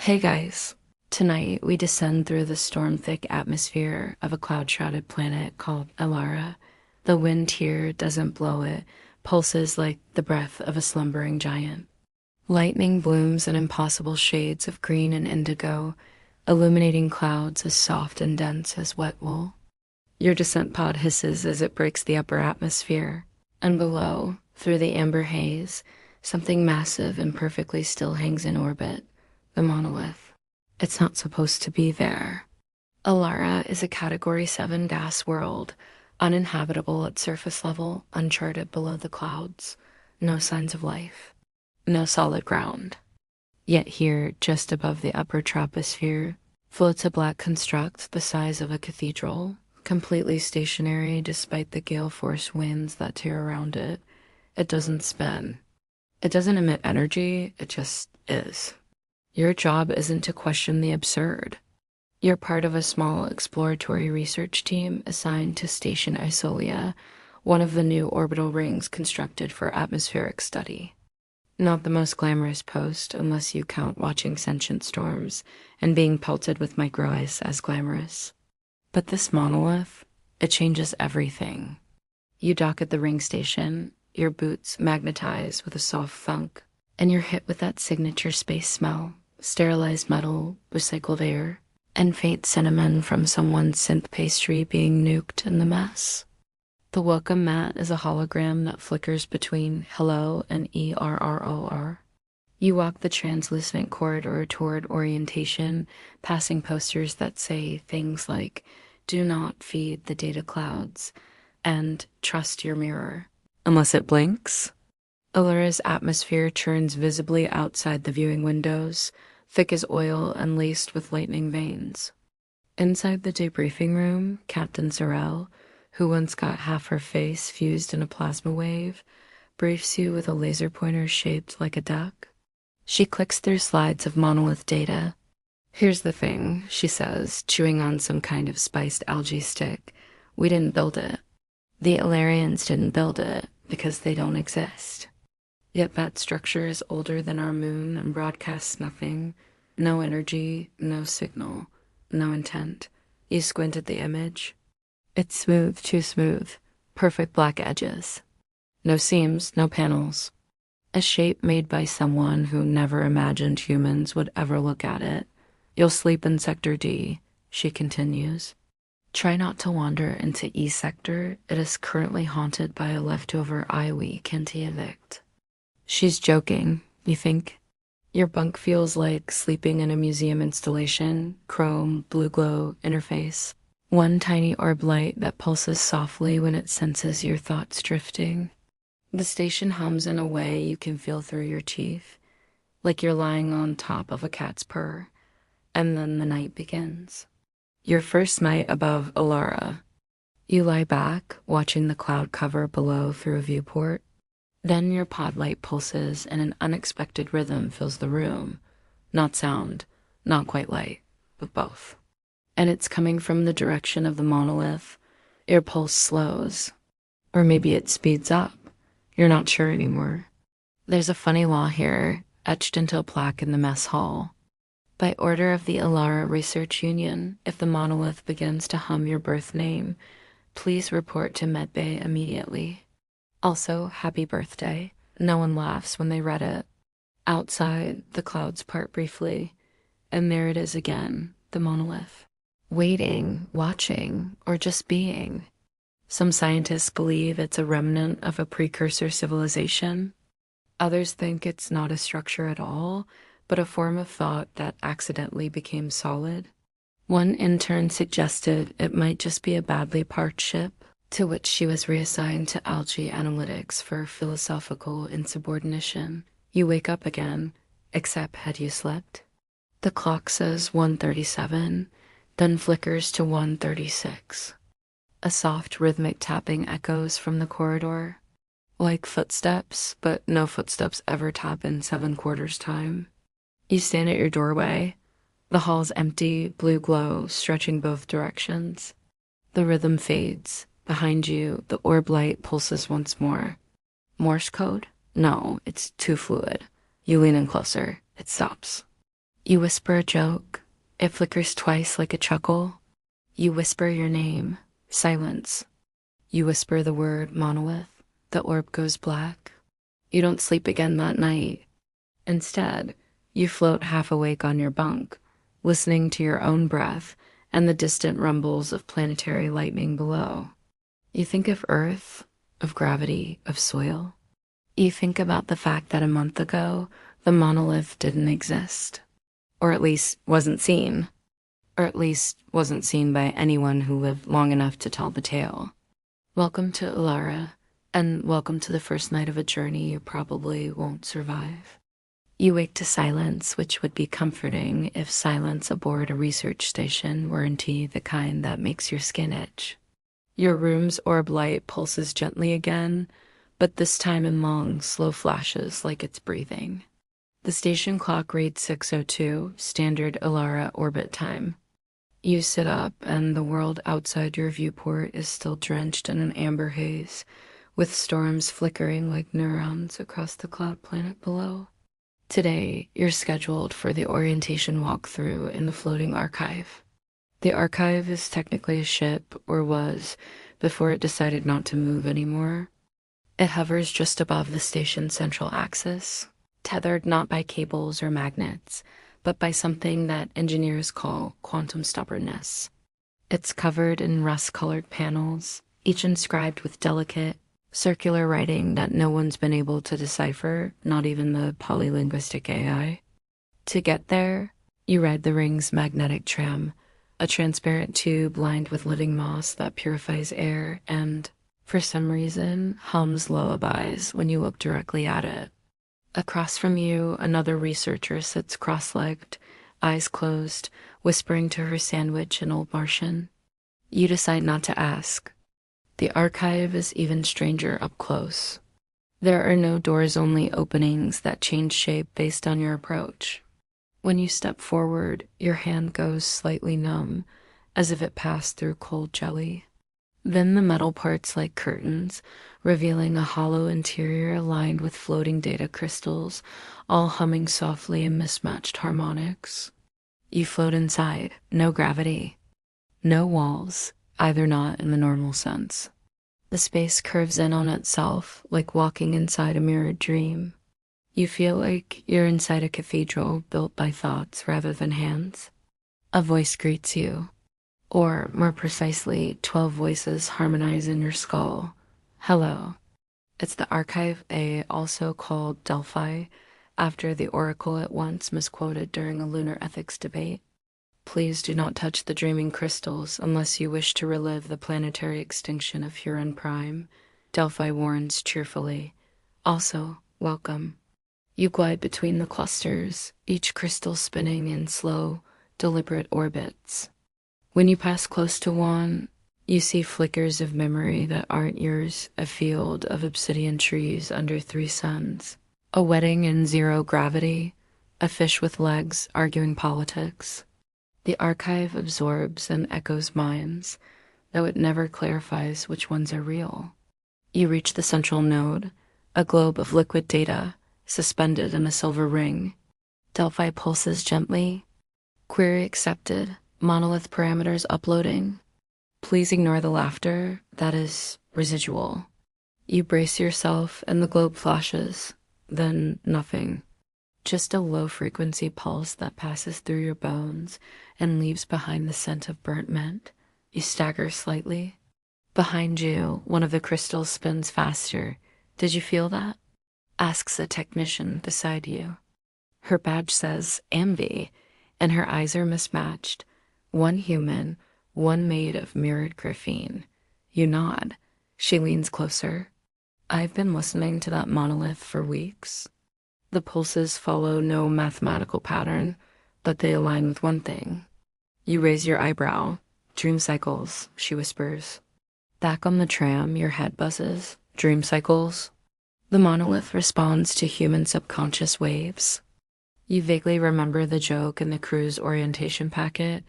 Hey guys, tonight we descend through the storm-thick atmosphere of a cloud-shrouded planet called Elara. The wind here doesn't blow it, pulses like the breath of a slumbering giant. Lightning blooms in impossible shades of green and indigo, illuminating clouds as soft and dense as wet wool. Your descent pod hisses as it breaks the upper atmosphere, and below, through the amber haze, something massive and perfectly still hangs in orbit. The monolith. It's not supposed to be there. Elara is a Category 7 gas world, uninhabitable at surface level, uncharted below the clouds. No signs of life. No solid ground. Yet here, just above the upper troposphere, floats a black construct the size of a cathedral, completely stationary despite the gale-force winds that tear around it. It doesn't spin. It doesn't emit energy, it just is. Your job isn't to question the absurd. You're part of a small exploratory research team assigned to Station Isolia, one of the new orbital rings constructed for atmospheric study. Not the most glamorous post, unless you count watching sentient storms and being pelted with micro ice as glamorous. But this monolith, it changes everything. You dock at the ring station, your boots magnetize with a soft thunk, and you're hit with that signature space smell. Sterilized metal, recycled air, and faint cinnamon from someone's synth pastry being nuked in the mess. The welcome mat is a hologram that flickers between hello and ERROR. You walk the translucent corridor toward orientation, passing posters that say things like, "Do not feed the data clouds," and "Trust your mirror." Unless it blinks. Elara's atmosphere churns visibly outside the viewing windows, thick as oil and laced with lightning veins. Inside the debriefing room, Captain Sorrel, who once got half her face fused in a plasma wave, briefs you with a laser pointer shaped like a duck. She clicks through slides of monolith data. "Here's the thing," she says, chewing on some kind of spiced algae stick. "We didn't build it. The Ilarians didn't build it because they don't exist. Yet that structure is older than our moon and broadcasts nothing. No energy, no signal, no intent." You squint at the image. It's smooth, too smooth. Perfect black edges. No seams, no panels. A shape made by someone who never imagined humans would ever look at it. "You'll sleep in Sector D," she continues. "Try not to wander into E Sector. It is currently haunted by a leftover IOE can't evict." She's joking, you think? Your bunk feels like sleeping in a museum installation, chrome, blue glow, interface. One tiny orb light that pulses softly when it senses your thoughts drifting. The station hums in a way you can feel through your teeth, like you're lying on top of a cat's purr. And then the night begins. Your first night above Elara. You lie back, watching the cloud cover below through a viewport. Then your pod light pulses and an unexpected rhythm fills the room. Not sound, not quite light, but both. And it's coming from the direction of the monolith. Your pulse slows. Or maybe it speeds up. You're not sure anymore. There's a funny law here, etched into a plaque in the mess hall. By order of the Elara Research Union, if the monolith begins to hum your birth name, please report to Medbay immediately. Also, happy birthday. No one laughs when they read it. Outside, the clouds part briefly, and there it is again, the monolith. Waiting, watching, or just being. Some scientists believe it's a remnant of a precursor civilization. Others think it's not a structure at all, but a form of thought that accidentally became solid. One intern suggested it might just be a badly parked ship, to which she was reassigned to algae analytics for philosophical insubordination. You wake up again, except had you slept? The clock says 1:37, then flickers to 1:36. A soft rhythmic tapping echoes from the corridor, like footsteps, but no footsteps ever tap in 7/4 time. You stand at your doorway. The hall's empty, blue glow stretching both directions. The rhythm fades. Behind you, the orb light pulses once more. Morse code? No, it's too fluid. You lean in closer. It stops. You whisper a joke. It flickers twice like a chuckle. You whisper your name. Silence. You whisper the word monolith. The orb goes black. You don't sleep again that night. Instead, you float half awake on your bunk, listening to your own breath and the distant rumbles of planetary lightning below. You think of Earth, of gravity, of soil. You think about the fact that a month ago, the monolith didn't exist. Or at least wasn't seen. Or at least wasn't seen by anyone who lived long enough to tell the tale. Welcome to Elara, and welcome to the first night of a journey you probably won't survive. You wake to silence, which would be comforting if silence aboard a research station were indeed the kind that makes your skin itch. Your room's orb light pulses gently again, but this time in long, slow flashes like it's breathing. The station clock reads 6:02, standard Elara orbit time. You sit up, and the world outside your viewport is still drenched in an amber haze, with storms flickering like neurons across the cloud planet below. Today, you're scheduled for the orientation walkthrough in the floating archive. The archive is technically a ship, or was, before it decided not to move anymore. It hovers just above the station's central axis, tethered not by cables or magnets, but by something that engineers call quantum stubbornness. It's covered in rust-colored panels, each inscribed with delicate, circular writing that no one's been able to decipher, not even the polylinguistic AI. To get there, you ride the ring's magnetic tram, a transparent tube lined with living moss that purifies air and, for some reason, hums lullabies when you look directly at it. Across from you, another researcher sits cross-legged, eyes closed, whispering to her sandwich in Old Martian. You decide not to ask. The archive is even stranger up close. There are no doors-only openings that change shape based on your approach. When you step forward, your hand goes slightly numb, as if it passed through cold jelly. Then the metal parts like curtains, revealing a hollow interior lined with floating data crystals, all humming softly in mismatched harmonics. You float inside, no gravity, no walls, either not in the normal sense. The space curves in on itself, like walking inside a mirrored dream. You feel like you're inside a cathedral built by thoughts rather than hands. A voice greets you. Or, more precisely, 12 voices harmonize in your skull. Hello. It's the Archive A, also called Delphi, after the oracle it once misquoted during a lunar ethics debate. Please do not touch the dreaming crystals unless you wish to relive the planetary extinction of Huron Prime, Delphi warns cheerfully. Also, welcome. You glide between the clusters, each crystal spinning in slow, deliberate orbits. When you pass close to one, you see flickers of memory that aren't yours, a field of obsidian trees under 3 suns, a wedding in zero gravity, a fish with legs arguing politics. The archive absorbs and echoes minds, though it never clarifies which ones are real. You reach the central node, a globe of liquid data, suspended in a silver ring. Delphi pulses gently. Query accepted. Monolith parameters uploading. Please ignore the laughter, that is residual. You brace yourself and the globe flashes, then nothing. Just a low-frequency pulse that passes through your bones and leaves behind the scent of burnt mint. You stagger slightly. Behind you, one of the crystals spins faster. Did you feel that? Asks a technician beside you. Her badge says Ambi, and her eyes are mismatched. One human, one made of mirrored graphene. You nod. She leans closer. I've been listening to that monolith for weeks. The pulses follow no mathematical pattern, but they align with one thing. You raise your eyebrow. Dream cycles, she whispers. Back on the tram, your head buzzes. Dream cycles. The monolith responds to human subconscious waves. You vaguely remember the joke in the crew's orientation packet.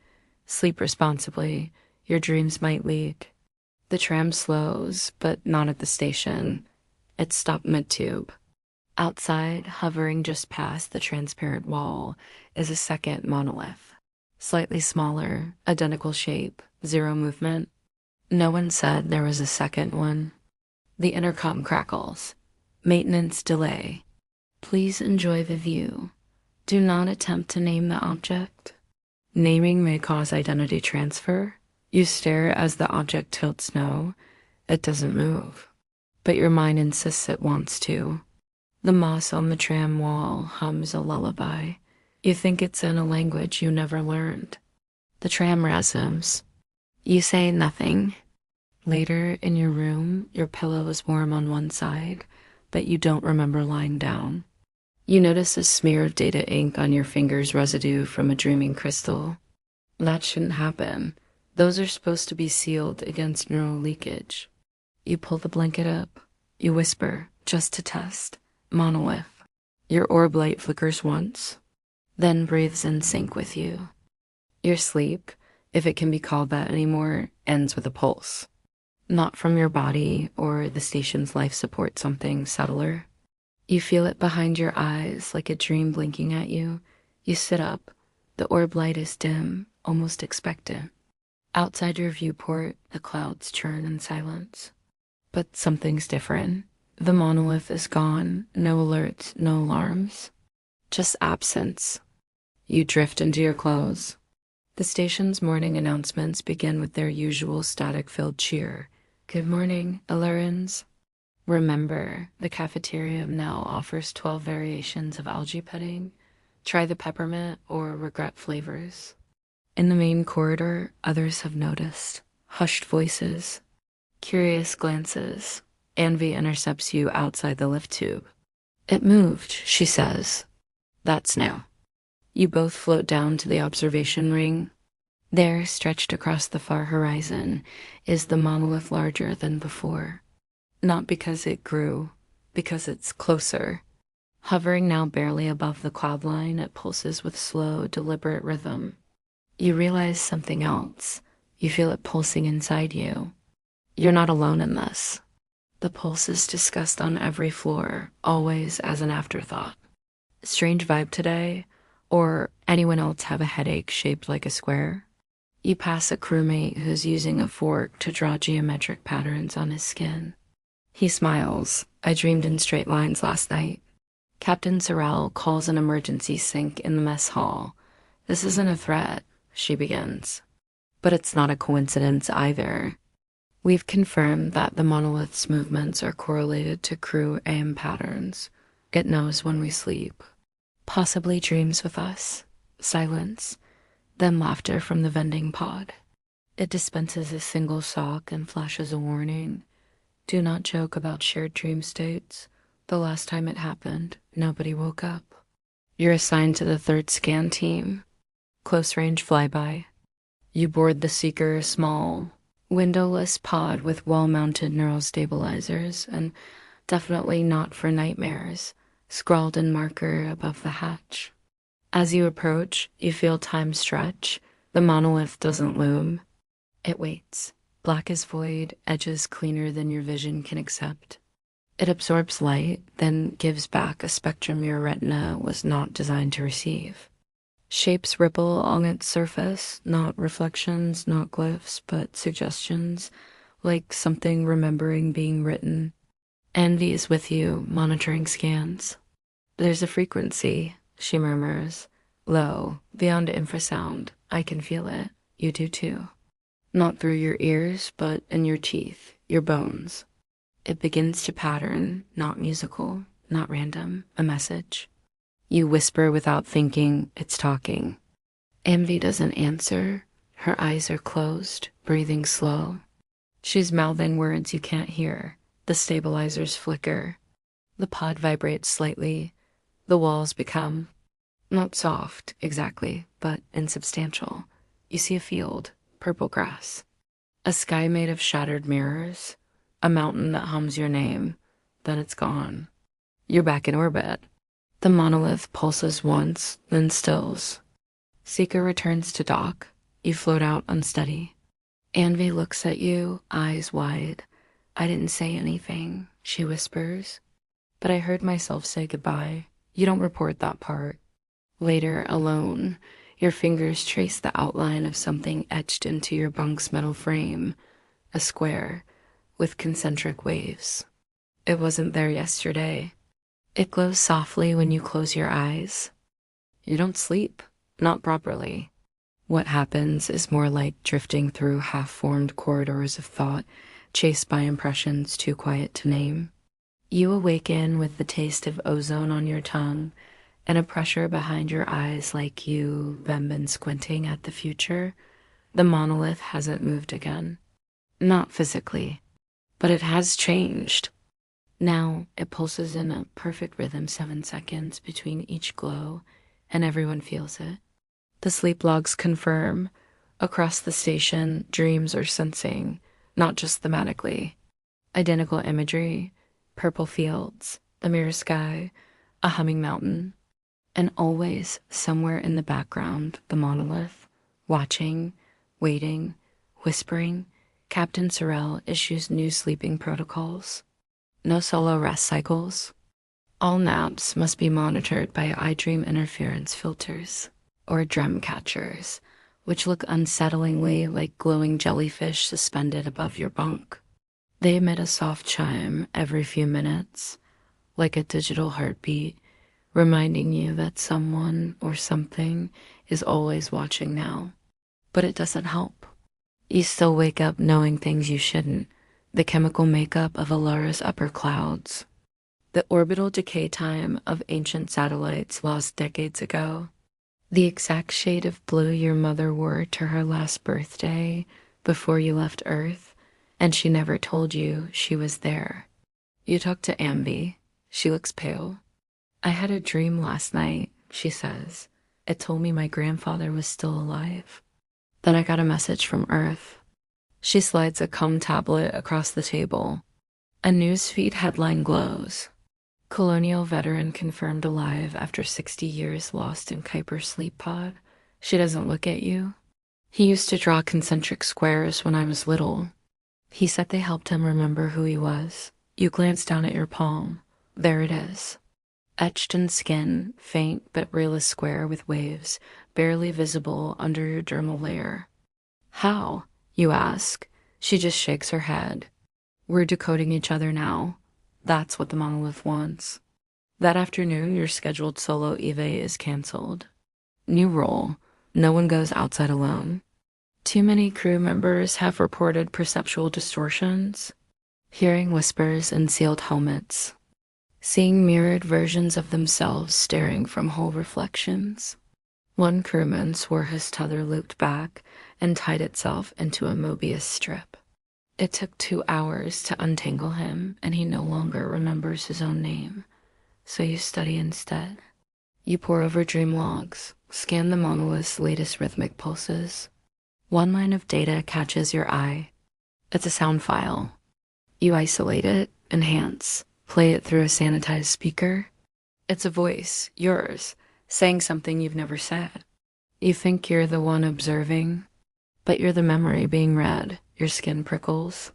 Sleep responsibly. Your dreams might leak. The tram slows, but not at the station. It stopped mid-tube. Outside, hovering just past the transparent wall, is a second monolith. Slightly smaller, identical shape, zero movement. No one said there was a second one. The intercom crackles. Maintenance delay. Please enjoy the view. Do not attempt to name the object. Naming may cause identity transfer. You stare as the object tilts no. It doesn't move. But your mind insists it wants to. The moss on the tram wall hums a lullaby. You think it's in a language you never learned. The tram resumes. You say nothing. Later, in your room, your pillow is warm on one side, but you don't remember lying down. You notice a smear of data ink on your finger's residue from a dreaming crystal. That shouldn't happen. Those are supposed to be sealed against neural leakage. You pull the blanket up. You whisper, just to test. Monolith. Your orb light flickers once, then breathes in sync with you. Your sleep, if it can be called that anymore, ends with a pulse. Not from your body or the station's life support, something subtler. You feel it behind your eyes like a dream blinking at you. You sit up. The orb light is dim, almost expectant. Outside your viewport, the clouds churn in silence. But something's different. The monolith is gone. No alerts, no alarms. Just absence. You drift into your clothes. The station's morning announcements begin with their usual static-filled cheer. Good morning, Elarans. Remember, the cafeteria now offers 12 variations of algae pudding. Try the peppermint or regret flavors. In the main corridor, others have noticed. Hushed voices. Curious glances. Anvi intercepts you outside the lift tube. It moved, she says. That's new. You both float down to the observation ring. There, stretched across the far horizon, is the monolith larger than before. Not because it grew, because it's closer. Hovering now barely above the cloud line, it pulses with slow, deliberate rhythm. You realize something else. You feel it pulsing inside you. You're not alone in this. The pulse is discussed on every floor, always as an afterthought. Strange vibe today? Or anyone else have a headache shaped like a square? You pass a crewmate who's using a fork to draw geometric patterns on his skin. He smiles. I dreamed in straight lines last night. Captain Sorrell calls an emergency sync in the mess hall. This isn't a threat, she begins. But it's not a coincidence either. We've confirmed that the monolith's movements are correlated to crew AM patterns. It knows when we sleep. Possibly dreams with us. Silence. Then laughter from the vending pod. It dispenses a single sock and flashes a warning. Do not joke about shared dream states. The last time it happened, nobody woke up. You're assigned to the third scan team. Close range flyby. You board the Seeker, small, windowless pod with wall-mounted neural stabilizers, and definitely not for nightmares, scrawled in marker above the hatch. As you approach, you feel time stretch. The monolith doesn't loom. It waits. Black as void, edges cleaner than your vision can accept. It absorbs light, then gives back a spectrum your retina was not designed to receive. Shapes ripple on its surface, not reflections, not glyphs, but suggestions, like something remembering being written. Envy is with you, monitoring scans. There's a frequency, she murmurs. Low, beyond infrasound. I can feel it. You do too. Not through your ears, but in your teeth, your bones. It begins to pattern, not musical, not random, a message. You whisper without thinking, it's talking. Envy doesn't answer. Her eyes are closed, breathing slow. She's mouthing words you can't hear. The stabilizers flicker. The pod vibrates slightly. The walls become, not soft, exactly, but insubstantial. You see a field, purple grass. A sky made of shattered mirrors. A mountain that hums your name. Then it's gone. You're back in orbit. The monolith pulses once, then stills. Seeker returns to dock. You float out unsteady. Anvi looks at you, eyes wide. I didn't say anything, she whispers. But I heard myself say goodbye. You don't report that part. Later, alone, your fingers trace the outline of something etched into your bunk's metal frame, a square with concentric waves. It wasn't there yesterday. It glows softly when you close your eyes. You don't sleep, not properly. What happens is more like drifting through half-formed corridors of thought, chased by impressions too quiet to name. You awaken with the taste of ozone on your tongue and a pressure behind your eyes like you've been squinting at the future. The monolith hasn't moved again. Not physically, but it has changed. Now it pulses in a perfect rhythm 7 seconds between each glow, and everyone feels it. The sleep logs confirm. Across the station, dreams are sensing, not just thematically. Identical imagery, purple fields, the mirror sky, a humming mountain, and always, somewhere in the background, the monolith, watching, waiting, whispering. Captain Sorrell issues new sleeping protocols. No solo rest cycles. All naps must be monitored by iDream interference filters, or DREM catchers, which look unsettlingly like glowing jellyfish suspended above your bunk. They emit a soft chime every few minutes, like a digital heartbeat, reminding you that someone or something is always watching now. But it doesn't help. You still wake up knowing things you shouldn't. The chemical makeup of Elara's upper clouds. The orbital decay time of ancient satellites lost decades ago. The exact shade of blue your mother wore to her last birthday before you left Earth, and she never told you she was there. You talk to Ambi. She looks pale. I had a dream last night, she says. It told me my grandfather was still alive. Then I got a message from Earth. She slides a cum tablet across the table. A newsfeed headline glows. Colonial veteran confirmed alive after 60 years lost in Kuiper's sleep pod. She doesn't look at you. He used to draw concentric squares when I was little. He said they helped him remember who he was. You glance down at your palm. There it is. Etched in skin, faint but realist square with waves, barely visible under your dermal layer. How? You ask. She just shakes her head. We're decoding each other now. That's what the monolith wants. That afternoon, your scheduled solo EVA is canceled. New rule. No one goes outside alone. Too many crew members have reported perceptual distortions, hearing whispers in sealed helmets, seeing mirrored versions of themselves staring from hull reflections. One crewman swore his tether looped back and tied itself into a Mobius strip. It took 2 hours to untangle him, and he no longer remembers his own name. So you study instead. You pore over dream logs, scan the monolith's latest rhythmic pulses. One line of data catches your eye. It's a sound file. You isolate it, enhance, play it through a sanitized speaker. It's a voice, yours, saying something you've never said. You think you're the one observing, but you're the memory being read. Your skin prickles.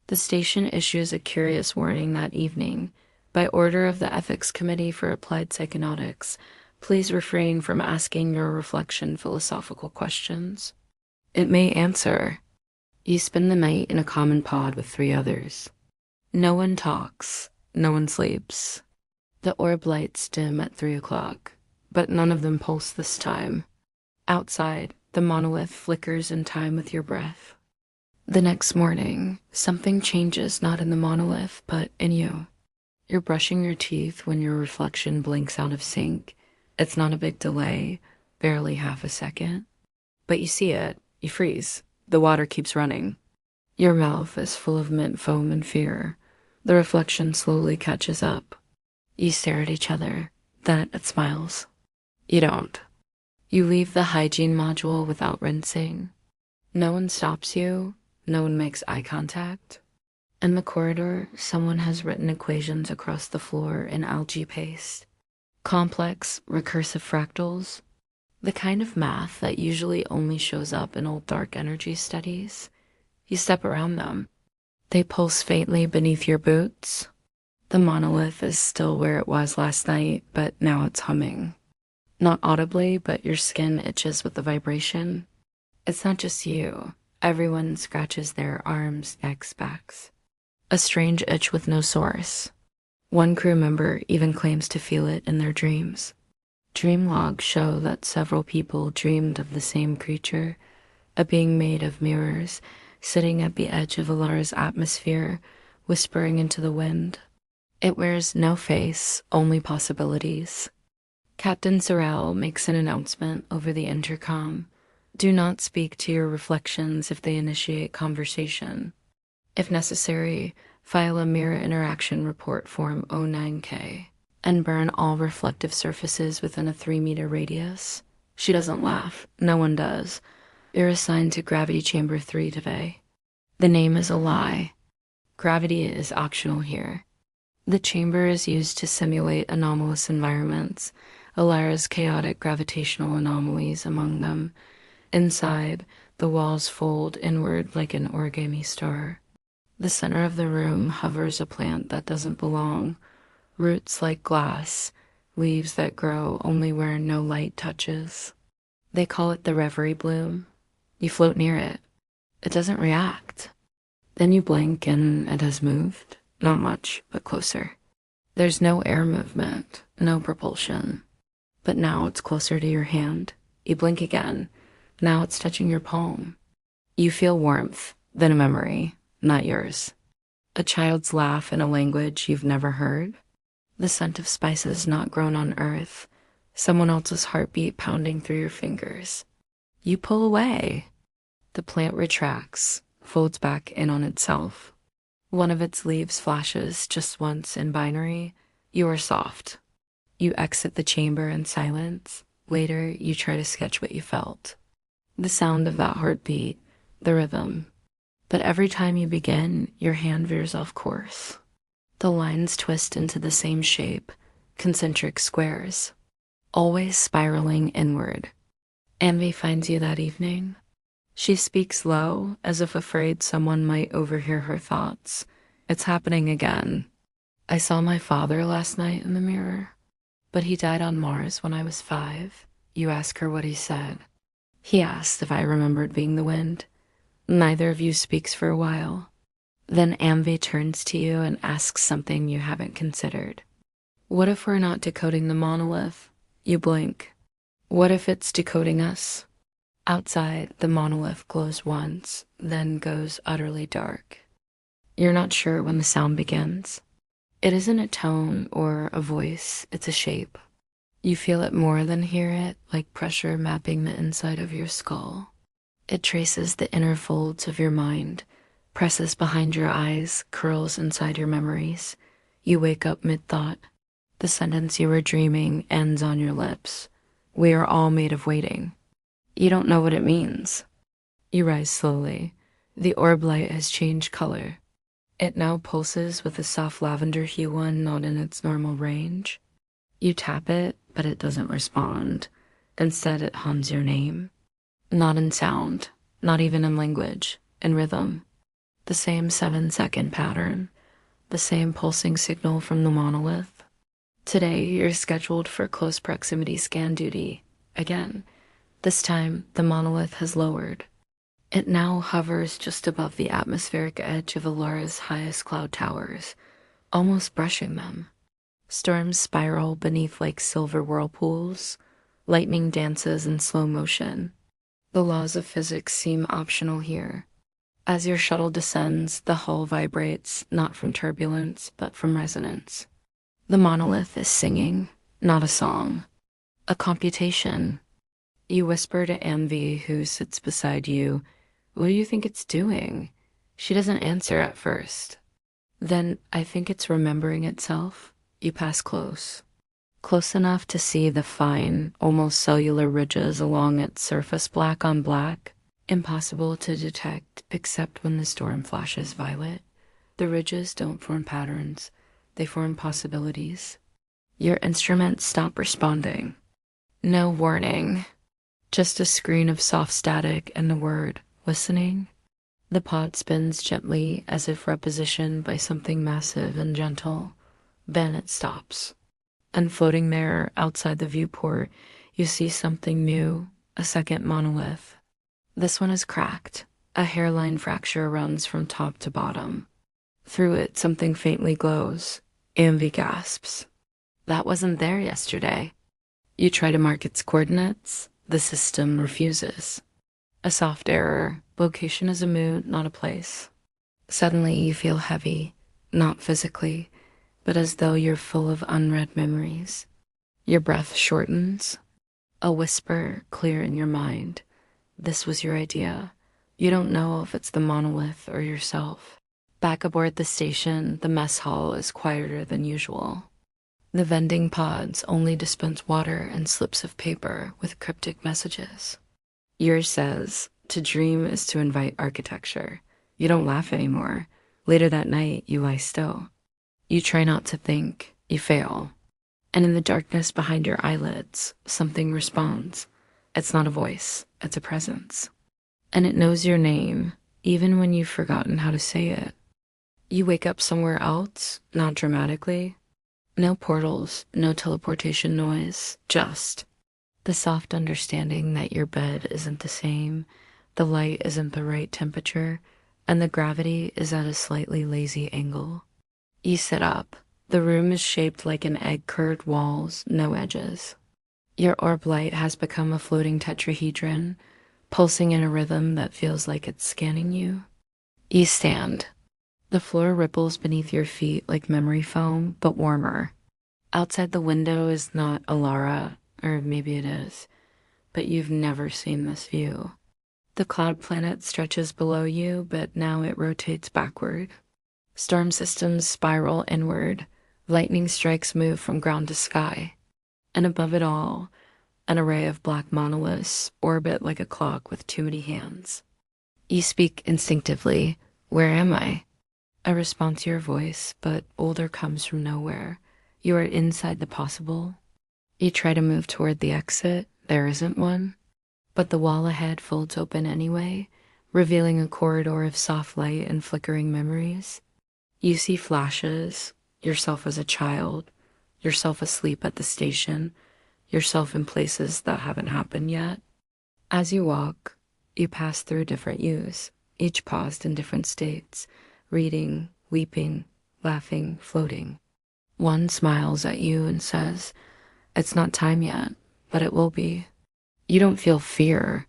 The station issues a curious warning that evening. By order of the Ethics Committee for Applied Psychonautics, please refrain from asking your reflection philosophical questions. It may answer. You spend the night in a common pod with 3 others. No one talks. No one sleeps. The orb lights dim at 3 o'clock, but none of them pulse this time. Outside, the monolith flickers in time with your breath. The next morning, something changes not in the monolith, but in you. You're brushing your teeth when your reflection blinks out of sync. It's not a big delay, barely half a second. But you see it, you freeze. The water keeps running. Your mouth is full of mint foam and fear. The reflection slowly catches up. You stare at each other, then it smiles. You don't. You leave the hygiene module without rinsing. No one stops you. No one makes eye contact. In the corridor, someone has written equations across the floor in algae paste. Complex, recursive fractals. The kind of math that usually only shows up in old dark energy studies. You step around them. They pulse faintly beneath your boots. The monolith is still where it was last night, but now it's humming. Not audibly, but your skin itches with the vibration. It's not just you. Everyone scratches their arms, necks, backs. A strange itch with no source. One crew member even claims to feel it in their dreams. Dream logs show that several people dreamed of the same creature, a being made of mirrors, sitting at the edge of Elara's atmosphere, whispering into the wind. It wears no face, only possibilities. Captain Sorrell makes an announcement over the intercom. Do not speak to your reflections if they initiate conversation. If necessary, file a mirror interaction report form 09K and burn all reflective surfaces within a 3-meter radius. She doesn't laugh. No one does. You're assigned to Gravity Chamber 3 today. The name is a lie. Gravity is optional here. The chamber is used to simulate anomalous environments, Elara's chaotic gravitational anomalies among them. Inside, the walls fold inward like an origami star. The center of the room hovers a plant that doesn't belong, roots like glass, leaves that grow only where no light touches. They call it the reverie bloom. You float near it. It doesn't react. Then you blink and it has moved. Not much, but closer. There's no air movement, no propulsion. But now it's closer to your hand. You blink again. Now it's touching your palm. You feel warmth, then a memory, not yours. A child's laugh in a language you've never heard. The scent of spices not grown on earth. Someone else's heartbeat pounding through your fingers. You pull away. The plant retracts, folds back in on itself. One of its leaves flashes just once in binary. You are soft. You exit the chamber in silence. Later, you try to sketch what you felt. The sound of that heartbeat, the rhythm. But every time you begin, your hand veers off course. The lines twist into the same shape, concentric squares, always spiraling inward. Envy finds you that evening. She speaks low, as if afraid someone might overhear her thoughts. It's happening again. I saw my father last night in the mirror, but he died on Mars when I was 5. You ask her what he said. He asked if I remembered being the wind. Neither of you speaks for a while. Then Amvi turns to you and asks something you haven't considered. What if we're not decoding the monolith? You blink. What if it's decoding us? Outside, the monolith glows once, then goes utterly dark. You're not sure when the sound begins. It isn't a tone or a voice, it's a shape. You feel it more than hear it, like pressure mapping the inside of your skull. It traces the inner folds of your mind, presses behind your eyes, curls inside your memories. You wake up mid-thought. The sentence you were dreaming ends on your lips. We are all made of waiting. You don't know what it means. You rise slowly. The orb light has changed color. It now pulses with a soft lavender hue one not in its normal range. You tap it, but it doesn't respond. Instead, it hums your name. Not in sound, not even in language, in rhythm. The same 7-second pattern, the same pulsing signal from the monolith. Today, you're scheduled for close proximity scan duty. Again, this time the monolith has lowered. It now hovers just above the atmospheric edge of Elara's highest cloud towers, almost brushing them. Storms spiral beneath like silver whirlpools. Lightning dances in slow motion. The laws of physics seem optional here. As your shuttle descends, the hull vibrates, not from turbulence, but from resonance. The monolith is singing, not a song. A computation. You whisper to Amvi, who sits beside you, "What do you think it's doing?" She doesn't answer at first. Then, I think it's remembering itself. You pass close. Close enough to see the fine, almost cellular ridges along its surface, black on black. Impossible to detect except when the storm flashes violet. The ridges don't form patterns. They form possibilities. Your instruments stop responding. No warning. Just a screen of soft static and the word, listening. The pod spins gently as if repositioned by something massive and gentle. Then it stops. And floating there outside the viewport, you see something new, a second monolith. This one is cracked. A hairline fracture runs from top to bottom. Through it, something faintly glows. Amvi gasps. That wasn't there yesterday. You try to mark its coordinates. The system refuses. A soft error. Location is a mood, not a place. Suddenly you feel heavy, not physically, but as though you're full of unread memories. Your breath shortens. A whisper clear in your mind. This was your idea. You don't know if it's the monolith or yourself. Back aboard the station, the mess hall is quieter than usual. The vending pods only dispense water and slips of paper with cryptic messages. Yours says, to dream is to invite architecture. You don't laugh anymore. Later that night, you lie still. You try not to think. You fail. And in the darkness behind your eyelids, something responds. It's not a voice. It's a presence. And it knows your name, even when you've forgotten how to say it. You wake up somewhere else, not dramatically. No portals, no teleportation noise, just the soft understanding that your bed isn't the same, the light isn't the right temperature, and the gravity is at a slightly lazy angle. You sit up. The room is shaped like an egg-curved walls, no edges. Your orb light has become a floating tetrahedron, pulsing in a rhythm that feels like it's scanning you. You stand. The floor ripples beneath your feet like memory foam, but warmer. Outside the window is not Elara, or maybe it is, but you've never seen this view. The cloud planet stretches below you, but now it rotates backward. Storm systems spiral inward. Lightning strikes move from ground to sky. And above it all, an array of black monoliths orbit like a clock with too many hands. You speak instinctively, "Where am I?" A response to your voice, but older comes from nowhere. You are inside the possible. You try to move toward the exit. There isn't one. But the wall ahead folds open anyway, revealing a corridor of soft light and flickering memories. You see flashes, yourself as a child, yourself asleep at the station, yourself in places that haven't happened yet. As you walk, you pass through different yous, each paused in different states, reading, weeping, laughing, floating. One smiles at you and says, "It's not time yet, but it will be." You don't feel fear,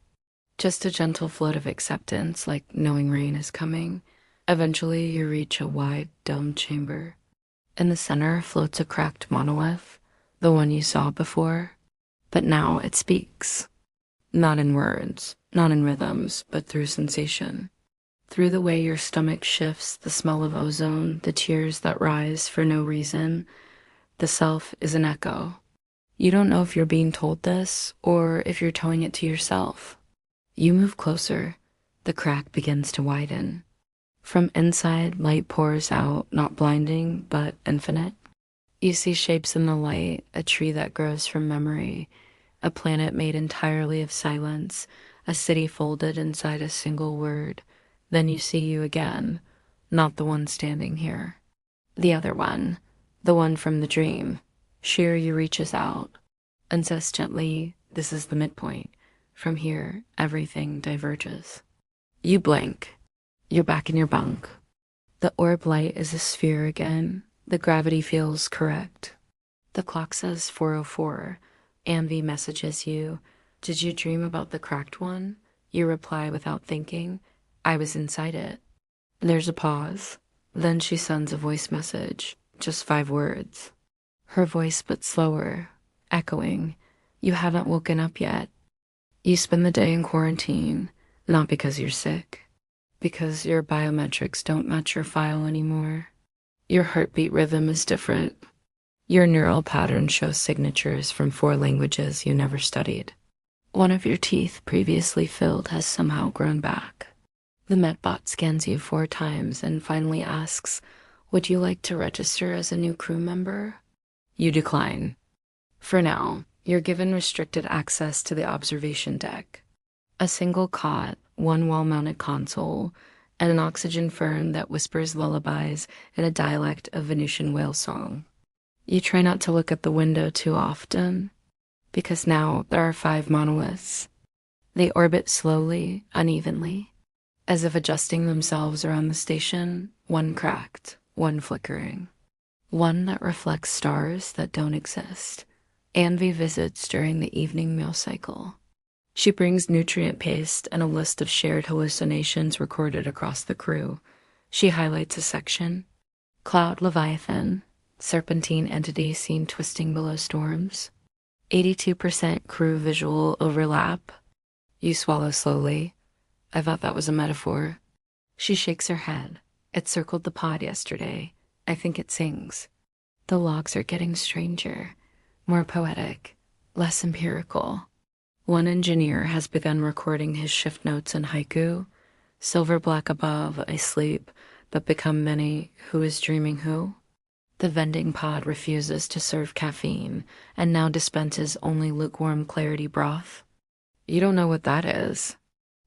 just a gentle flood of acceptance, like knowing rain is coming. Eventually, you reach a wide, domed chamber. In the center floats a cracked monolith, the one you saw before. But now it speaks. Not in words, not in rhythms, but through sensation. Through the way your stomach shifts, the smell of ozone, the tears that rise for no reason. The self is an echo. You don't know if you're being told this or if you're telling it to yourself. You move closer. The crack begins to widen. From inside, light pours out, not blinding, but infinite. You see shapes in the light, a tree that grows from memory, a planet made entirely of silence, a city folded inside a single word. Then you see you again, not the one standing here. The other one, the one from the dream. Shiryu reaches out and says gently, "This is the midpoint. From here, everything diverges." You blink. You're back in your bunk. The orb light is a sphere again. The gravity feels correct. The clock says 4:04. Amvi messages you, "Did you dream about the cracked one?" You reply without thinking, "I was inside it." There's a pause. Then she sends a voice message, just 5 words. Her voice but slower, echoing, "You haven't woken up yet." You spend the day in quarantine, not because you're sick, because your biometrics don't match your file anymore. Your heartbeat rhythm is different. Your neural pattern shows signatures from 4 languages you never studied. One of your teeth previously filled has somehow grown back. The Medbot scans you 4 times and finally asks, "Would you like to register as a new crew member?" You decline. For now, you're given restricted access to the observation deck. A single cot, 1 wall-mounted console, and an oxygen fern that whispers lullabies in a dialect of Venusian whale song. You try not to look at the window too often, because now there are 5 monoliths. They orbit slowly, unevenly, as if adjusting themselves around the station, one cracked, one flickering. One that reflects stars that don't exist. Anvi visits during the evening meal cycle. She brings nutrient paste and a list of shared hallucinations recorded across the crew. She highlights a section. Cloud Leviathan, serpentine entity seen twisting below storms. 82% crew visual overlap. You swallow slowly. I thought that was a metaphor. She shakes her head. It circled the pod yesterday. I think it sings. The logs are getting stranger, more poetic, less empirical. One engineer has begun recording his shift notes in haiku. Silver black above, I sleep, but become many, who is dreaming who? The vending pod refuses to serve caffeine and now dispenses only lukewarm clarity broth. You don't know what that is.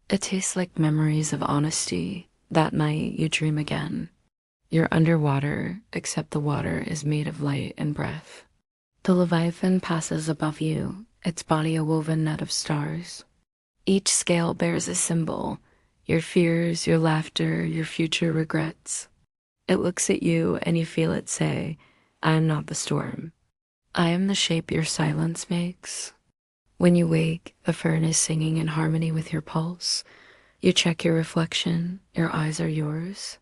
It tastes like memories of honesty. That night you dream again. You're underwater, except the water is made of light and breath. The Leviathan passes above you, its body a woven net of stars. Each scale bears a symbol, your fears, your laughter, your future regrets. It looks at you and you feel it say, I am not the storm. I am the shape your silence makes. When you wake, the fern is singing in harmony with your pulse. You check your reflection, your eyes are yours.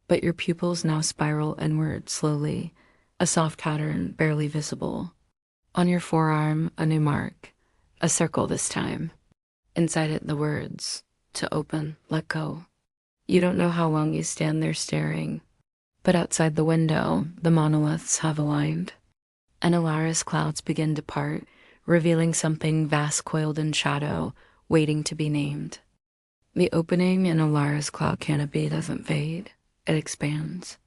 But your pupils now spiral inward slowly, a soft pattern barely visible. On your forearm, a new mark, a circle this time. Inside it, the words, to open, let go. You don't know how long you stand there staring, but outside the window, the monoliths have aligned. And Elara's clouds begin to part, revealing something vast coiled in shadow, waiting to be named. The opening in Elara's cloud canopy doesn't fade. It expands.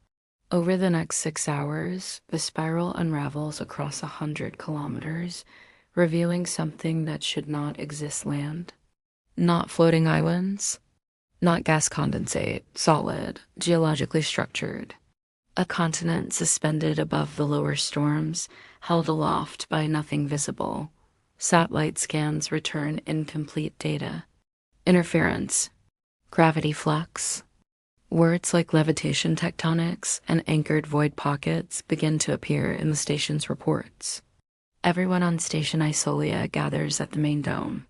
Over the next 6 hours, the spiral unravels across 100 kilometers, revealing something that should not exist land. Not floating islands, not gas condensate, solid, geologically structured. A continent suspended above the lower storms, held aloft by nothing visible. Satellite scans return incomplete data. Interference, gravity flux. Words like levitation tectonics and anchored void pockets begin to appear in the station's reports. Everyone on Station Isolia gathers at the main dome.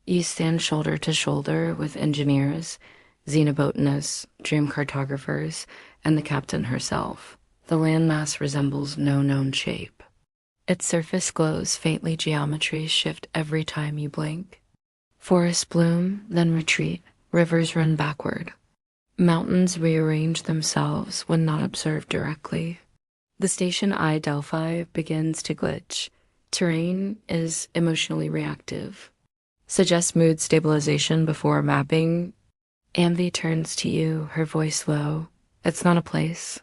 You stand shoulder to shoulder with engineers, xenobotanists, dream cartographers, and the captain herself. The landmass resembles no known shape. Its surface glows faintly. Geometries shift every time you blink. Forests bloom, then retreat. Rivers run backward. Mountains rearrange themselves when not observed directly. The station I Delphi begins to glitch. Terrain is emotionally reactive. Suggest mood stabilization before mapping. Amvi turns to you, her voice low. It's not a place.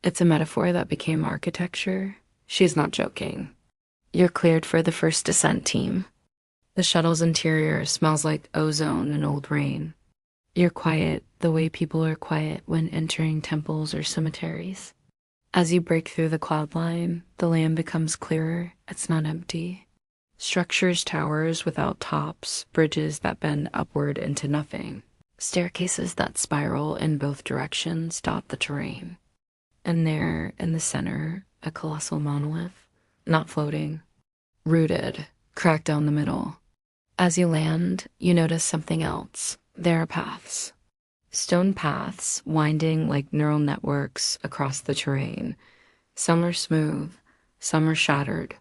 It's a metaphor that became architecture. She's not joking. You're cleared for the first descent team. The shuttle's interior smells like ozone and old rain. You're quiet the way people are quiet when entering temples or cemeteries. As you break through the cloud line, the land becomes clearer. It's not empty. Structures, towers without tops, bridges that bend upward into nothing. Staircases that spiral in both directions dot the terrain. And there, in the center, a colossal monolith, not floating, rooted, cracked down the middle. As you land, you notice something else. There are paths. Stone paths winding like neural networks across the terrain. Some are smooth, some are shattered,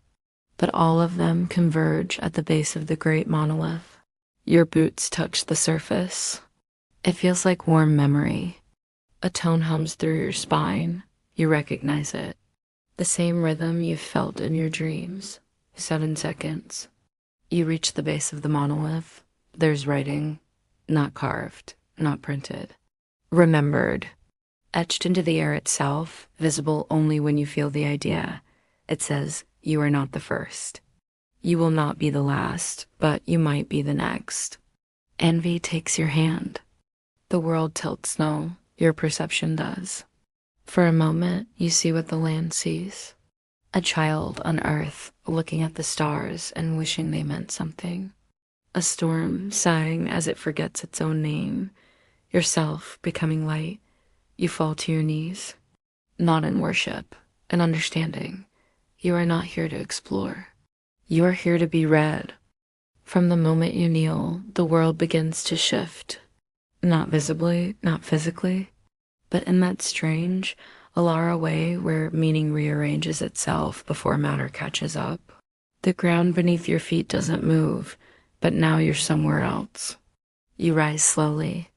but all of them converge at the base of the great monolith. Your boots touch the surface. It feels like warm memory. A tone hums through your spine. You recognize it. The same rhythm you've felt in your dreams. 7 seconds. You reach the base of the monolith. There's writing. Not carved, not printed. Remembered. Etched into the air itself, visible only when you feel the idea. It says, you are not the first. You will not be the last, but you might be the next. Envy takes your hand. The world tilts no, your perception does. For a moment, you see what the land sees. A child on Earth looking at the stars and wishing they meant something. A storm sighing as it forgets its own name. Yourself becoming light. You fall to your knees. Not in worship, in understanding. You are not here to explore. You are here to be read. From the moment you kneel, the world begins to shift. Not visibly, not physically, but in that strange, Elara way where meaning rearranges itself before matter catches up. The ground beneath your feet doesn't move, but now you're somewhere else. You rise slowly.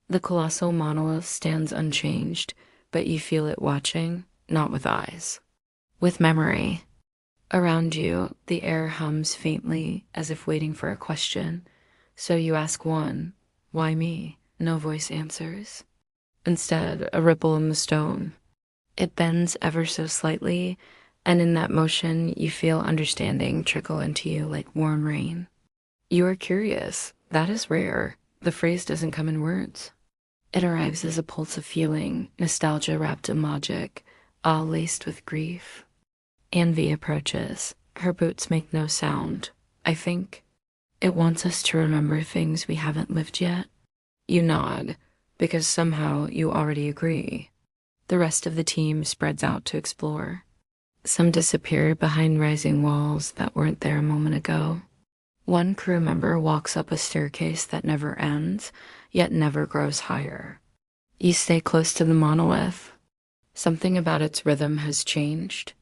The colossal monolith stands unchanged, but you feel it watching, not with eyes, with memory. Around you, the air hums faintly as if waiting for a question. So you ask one, why me? No voice answers. Instead, a ripple in the stone. It bends ever so slightly, and in that motion, you feel understanding trickle into you like warm rain. You are curious. That is rare. The phrase doesn't come in words. It arrives as a pulse of feeling, nostalgia wrapped in logic, all laced with grief. Envy approaches. Her boots make no sound. I think it wants us to remember things we haven't lived yet. You nod, because somehow you already agree. The rest of the team spreads out to explore. Some disappear behind rising walls that weren't there a moment ago. One crew member walks up a staircase that never ends, yet never grows higher. You stay close to the monolith. Something about its rhythm has changed.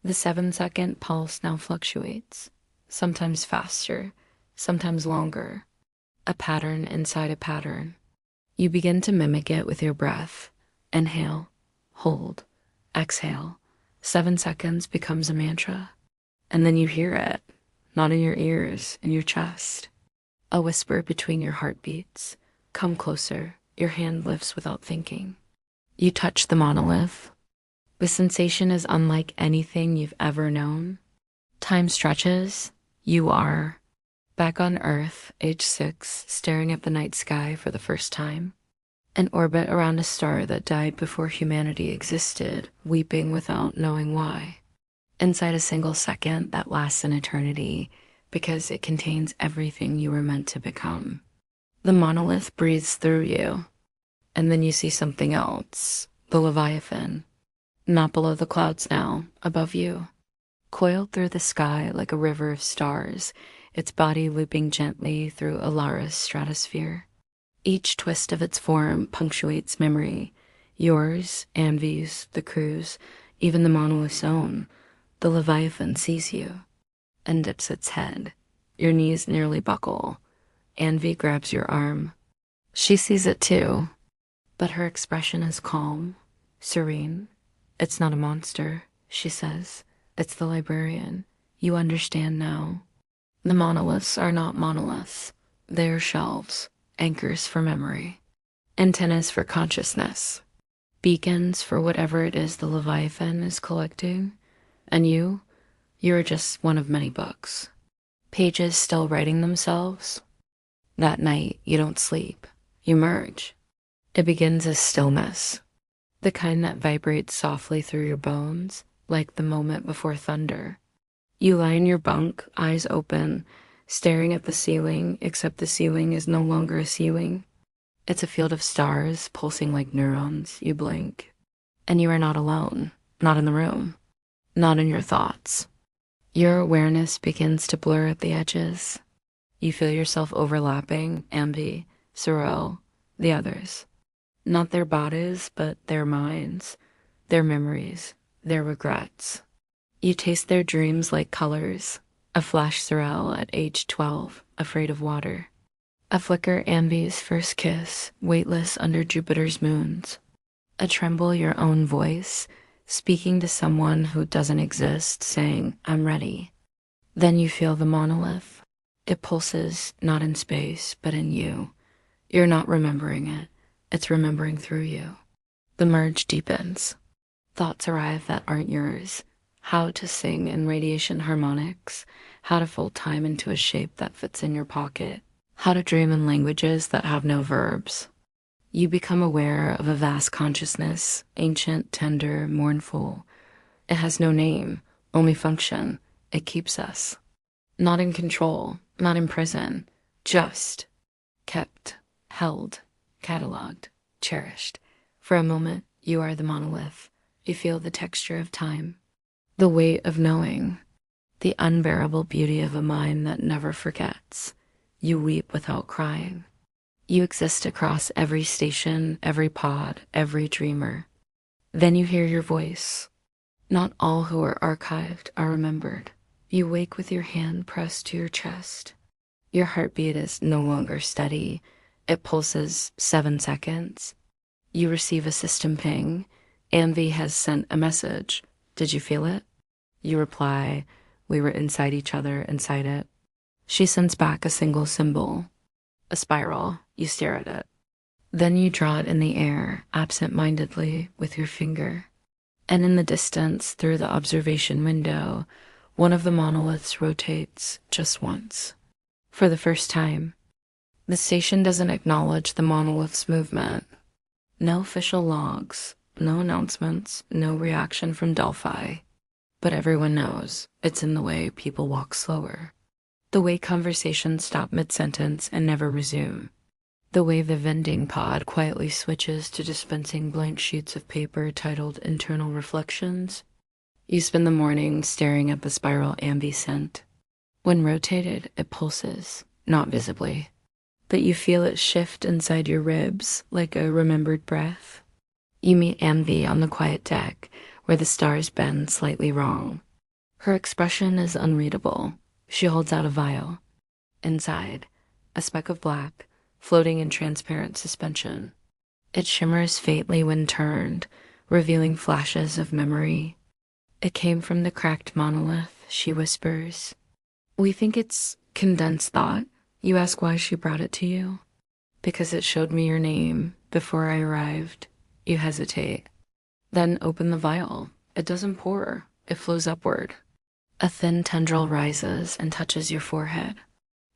The 7-second pulse now fluctuates, sometimes faster, sometimes longer. A pattern inside a pattern. You begin to mimic it with your breath. Inhale, hold, exhale. 7 seconds becomes a mantra. And then you hear it, not in your ears, in your chest. A whisper between your heartbeats. Come closer. Your hand lifts without thinking. You touch the monolith. The sensation is unlike anything you've ever known. Time stretches. You are back on Earth, age 6, staring at the night sky for the first time. In orbit around a star that died before humanity existed, weeping without knowing why. Inside a single second that lasts an eternity because it contains everything you were meant to become. The monolith breathes through you, and then you see something else, the Leviathan. Not below the clouds now, above you. Coiled through the sky like a river of stars, its body looping gently through Elara's stratosphere. Each twist of its form punctuates memory. Yours, Anvi's, the crew's, even the monolith's own. The Leviathan sees you and dips its head. Your knees nearly buckle. Anvi grabs your arm. She sees it too, but her expression is calm, serene. It's not a monster, she says. It's the librarian. You understand now. The monoliths are not monoliths. They are shelves, anchors for memory, antennas for consciousness, beacons for whatever it is the Leviathan is collecting. And you're just one of many books. Pages still writing themselves. That night, you don't sleep. You merge. It begins as stillness. The kind that vibrates softly through your bones, like the moment before thunder. You lie in your bunk, eyes open, staring at the ceiling, except the ceiling is no longer a ceiling. It's a field of stars pulsing like neurons. You blink. And you are not alone, not in the room, not in your thoughts. Your awareness begins to blur at the edges. You feel yourself overlapping Ambi, Sorrel, the others. Not their bodies, but their minds, their memories, their regrets. You taste their dreams like colors. A flash Sorrel at age 12, afraid of water. A flicker Ambi's first kiss, weightless under Jupiter's moons. A tremble your own voice, speaking to someone who doesn't exist, saying, I'm ready. Then you feel the monolith. It pulses, not in space, but in you. You're not remembering it. It's remembering through you. The merge deepens. Thoughts arrive that aren't yours. How to sing in radiation harmonics. How to fold time into a shape that fits in your pocket. How to dream in languages that have no verbs. You become aware of a vast consciousness, ancient, tender, mournful. It has no name, only function. It keeps us. Not in control, not in prison, just kept, held, cataloged, cherished. For a moment, you are the monolith. You feel the texture of time, the weight of knowing, the unbearable beauty of a mind that never forgets. You weep without crying. You exist across every station, every pod, every dreamer. Then you hear your voice. Not all who are archived are remembered. You wake with your hand pressed to your chest. Your heartbeat is no longer steady. It pulses 7 seconds. You receive a system ping. Anvi has sent a message. Did you feel it? You reply, we were inside each other, inside it. She sends back a single symbol, a spiral. You stare at it. Then you draw it in the air, absent-mindedly, with your finger. And in the distance, through the observation window, one of the monoliths rotates just once. For the first time. The station doesn't acknowledge the monolith's movement. No official logs, no announcements, no reaction from Delphi. But everyone knows it's in the way people walk slower. The way conversations stop mid-sentence and never resume. The way the vending pod quietly switches to dispensing blank sheets of paper titled Internal Reflections. You spend the morning staring at the spiral ambi scent. When rotated, it pulses, not visibly. But you feel it shift inside your ribs like a remembered breath. You meet Anvi on the quiet deck, where the stars bend slightly wrong. Her expression is unreadable. She holds out a vial. Inside, a speck of black, floating in transparent suspension. It shimmers faintly when turned, revealing flashes of memory. It came from the cracked monolith, she whispers. We think it's condensed thought. You ask why she brought it to you. Because it showed me your name before I arrived. You hesitate. Then open the vial. It doesn't pour. It flows upward. A thin tendril rises and touches your forehead.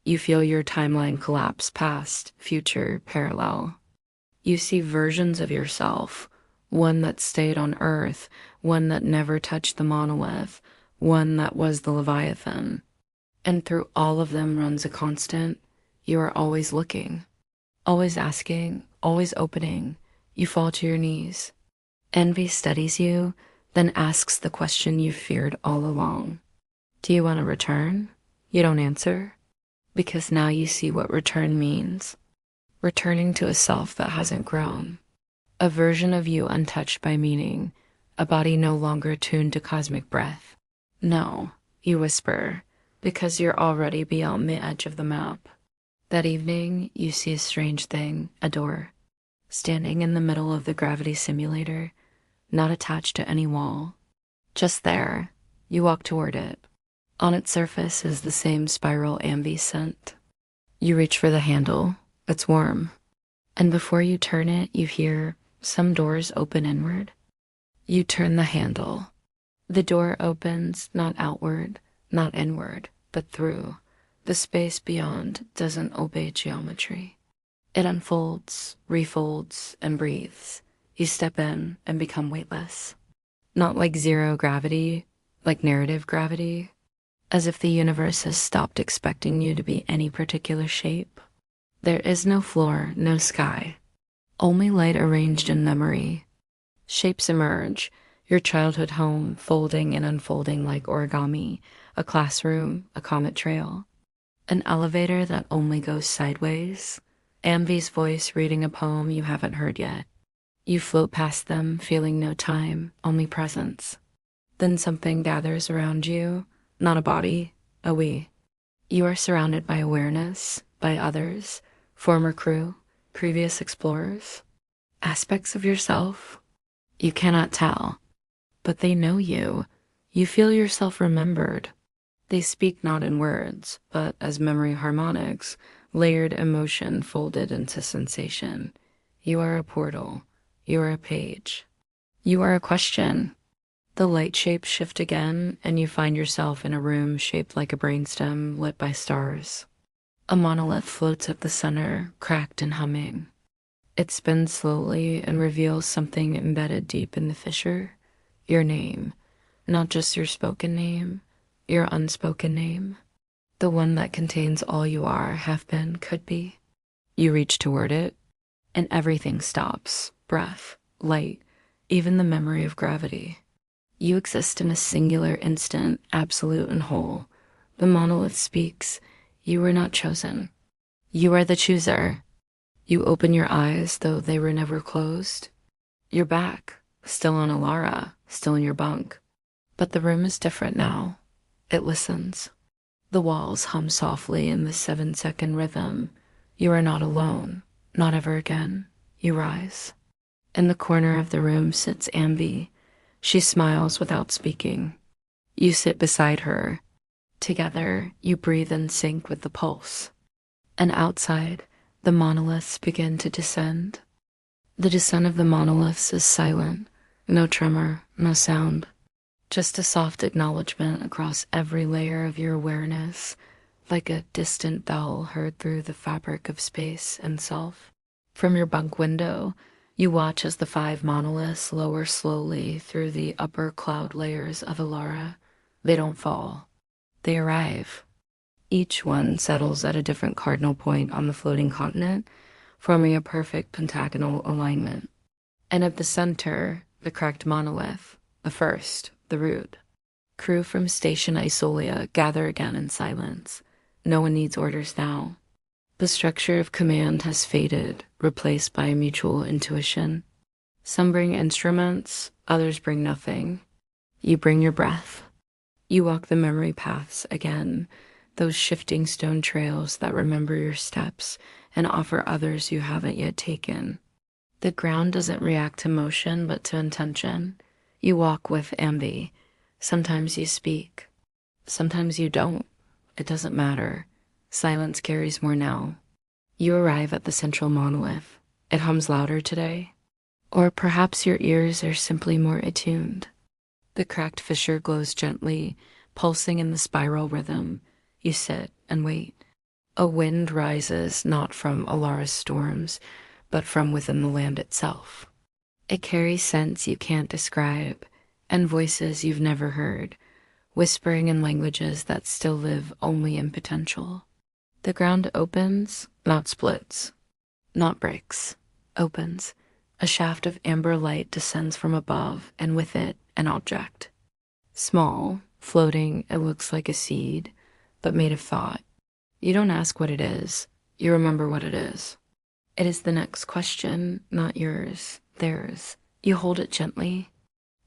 You feel your timeline collapse past, future, parallel. You see versions of yourself, one that stayed on Earth, one that never touched the monolith, one that was the Leviathan. And through all of them runs a constant. You are always looking, always asking, always opening. You fall to your knees. Envy studies you, then asks the question you feared all along. Do you want to return? You don't answer. Because now you see what return means. Returning to a self that hasn't grown. A version of you untouched by meaning. A body no longer tuned to cosmic breath. No, you whisper, because you're already beyond the edge of the map. That evening, you see a strange thing, a door. Standing in the middle of the gravity simulator, not attached to any wall. Just there, you walk toward it. On its surface is the same spiral ambi scent. You reach for the handle. It's warm. And before you turn it, you hear some doors open inward. You turn the handle. The door opens not outward, not inward, but through. The space beyond doesn't obey geometry. It unfolds, refolds, and breathes. You step in and become weightless. Not like zero gravity, like narrative gravity. As if the universe has stopped expecting you to be any particular shape. There is no floor, no sky. Only light arranged in memory. Shapes emerge, your childhood home folding and unfolding like origami, a classroom, a comet trail. An elevator that only goes sideways. Amvi's voice reading a poem you haven't heard yet. You float past them, feeling no time, only presence. Then something gathers around you. Not a body, a we. You are surrounded by awareness, by others, former crew, previous explorers, aspects of yourself. You cannot tell, but they know you. You feel yourself remembered. They speak not in words, but as memory harmonics, layered emotion folded into sensation. You are a portal. You are a page. You are a question. The light shapes shift again, and you find yourself in a room shaped like a brainstem lit by stars. A monolith floats at the center, cracked and humming. It spins slowly and reveals something embedded deep in the fissure. Your name. Not just your spoken name, your unspoken name. The one that contains all you are, have been, could be. You reach toward it, and everything stops. Breath, light, even the memory of gravity. You exist in a singular instant, absolute and whole. The monolith speaks. You were not chosen. You are the chooser. You open your eyes, though they were never closed. You're back, still on Elara, still in your bunk. But the room is different now. It listens. The walls hum softly in the 7-second rhythm. You are not alone, not ever again. You rise. In the corner of the room sits Ambi. She smiles without speaking. You sit beside her. Together, you breathe in sync with the pulse. And outside, the monoliths begin to descend. The descent of the monoliths is silent. No tremor, no sound. Just a soft acknowledgement across every layer of your awareness, like a distant bell heard through the fabric of space and self. From your bunk window, you watch as the 5 monoliths lower slowly through the upper cloud layers of Elara. They don't fall. They arrive. Each one settles at a different cardinal point on the floating continent, forming a perfect pentagonal alignment. And at the center, the cracked monolith, the first, the root. Crew from Station Isolia gather again in silence. No one needs orders now. The structure of command has faded, replaced by a mutual intuition. Some bring instruments, others bring nothing. You bring your breath. You walk the memory paths again, those shifting stone trails that remember your steps and offer others you haven't yet taken. The ground doesn't react to motion, but to intention. You walk with Ambi. Sometimes you speak. Sometimes you don't. It doesn't matter. Silence carries more now. You arrive at the central monolith. It hums louder today. Or perhaps your ears are simply more attuned. The cracked fissure glows gently, pulsing in the spiral rhythm. You sit and wait. A wind rises not from Elara's storms, but from within the land itself. It carries scents you can't describe, and voices you've never heard, whispering in languages that still live only in potential. The ground opens, not splits, not breaks, opens. A shaft of amber light descends from above, and with it, an object. Small, floating, it looks like a seed, but made of thought. You don't ask what it is, you remember what it is. It is the next question, not yours, theirs. You hold it gently.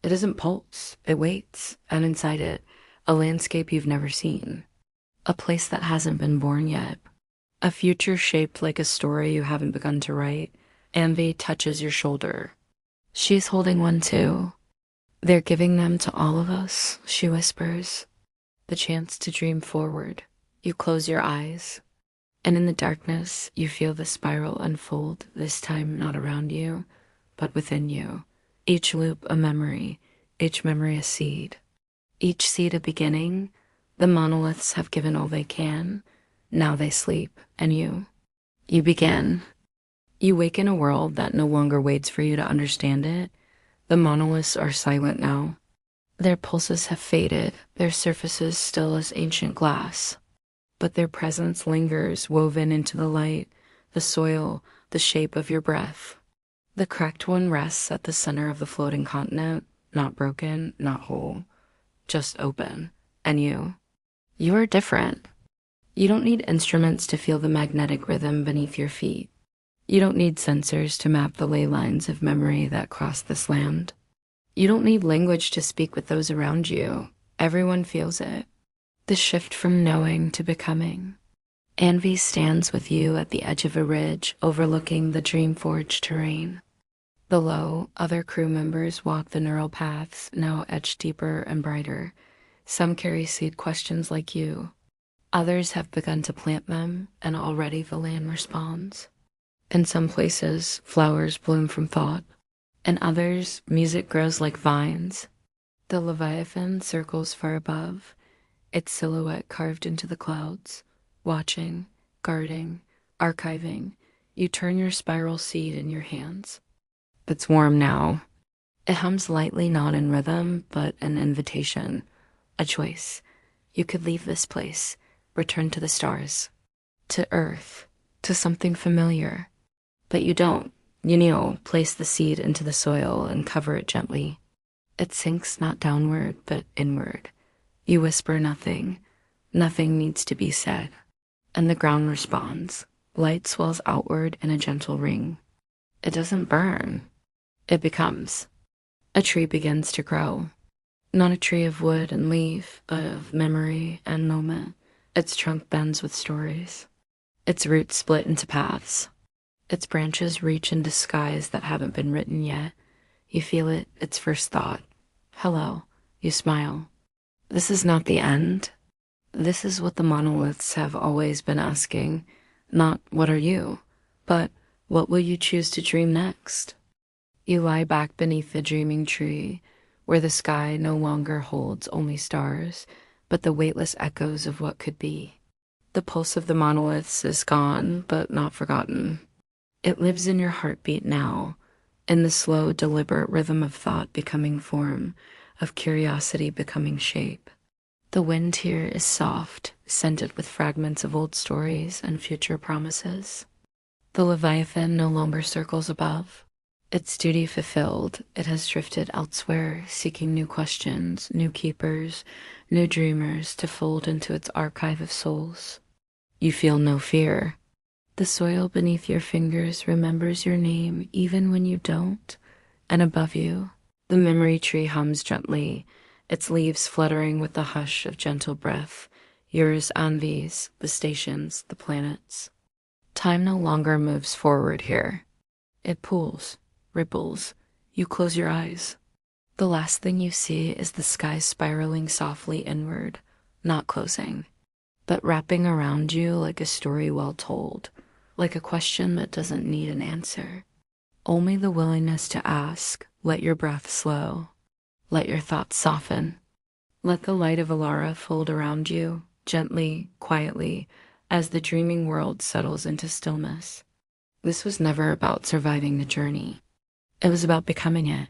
It doesn't pulse, it waits, and inside it, a landscape you've never seen. A place that hasn't been born yet. A future shaped like a story you haven't begun to write. Amvi touches your shoulder. She's holding one too. They're giving them to all of us, she whispers. The chance to dream forward. You close your eyes. And in the darkness, you feel the spiral unfold, this time not around you, but within you. Each loop a memory, each memory a seed. Each seed a beginning. The monoliths have given all they can. Now they sleep, and you begin. You wake in a world that no longer waits for you to understand it. The monoliths are silent now. Their pulses have faded, their surfaces still as ancient glass. But their presence lingers, woven into the light, the soil, the shape of your breath. The cracked one rests at the center of the floating continent, not broken, not whole, just open. And you are different. You don't need instruments to feel the magnetic rhythm beneath your feet. You don't need sensors to map the ley lines of memory that cross this land. You don't need language to speak with those around you. Everyone feels it. The shift from knowing to becoming. Anvi stands with you at the edge of a ridge overlooking the dream-forged terrain. Below, other crew members walk the neural paths, now etched deeper and brighter. Some carry seed questions like you. Others have begun to plant them, and already the land responds. In some places, flowers bloom from thought. In others, music grows like vines. The Leviathan circles far above, its silhouette carved into the clouds. Watching, guarding, archiving, you turn your spiral seed in your hands. It's warm now. It hums lightly, not in rhythm, but an invitation, a choice. You could leave this place, return to the stars, to Earth, to something familiar. But you don't. You kneel, place the seed into the soil, and cover it gently. It sinks not downward, but inward. You whisper nothing. Nothing needs to be said. And the ground responds. Light swells outward in a gentle ring. It doesn't burn. It becomes. A tree begins to grow. Not a tree of wood and leaf, but of memory and moment. Its trunk bends with stories. Its roots split into paths. Its branches reach into skies that haven't been written yet. You feel it, its first thought. Hello. You smile. This is not the end. This is what the monoliths have always been asking. Not what are you, but what will you choose to dream next? You lie back beneath the dreaming tree, where the sky no longer holds only stars, but the weightless echoes of what could be. The pulse of the monoliths is gone, but not forgotten. It lives in your heartbeat now, in the slow, deliberate rhythm of thought becoming form, of curiosity becoming shape. The wind here is soft, scented with fragments of old stories and future promises. The Leviathan no longer circles above. Its duty fulfilled, it has drifted elsewhere, seeking new questions, new keepers, new dreamers to fold into its archive of souls. You feel no fear. The soil beneath your fingers remembers your name even when you don't. And above you, the memory tree hums gently, its leaves fluttering with the hush of gentle breath, yours envies, the stations, the planets. Time no longer moves forward here. It pools, ripples. You close your eyes. The last thing you see is the sky spiraling softly inward, not closing, but wrapping around you like a story well told, like a question that doesn't need an answer. Only the willingness to ask. Let your breath slow. Let your thoughts soften. Let the light of Elara fold around you, gently, quietly, as the dreaming world settles into stillness. This was never about surviving the journey. It was about becoming it.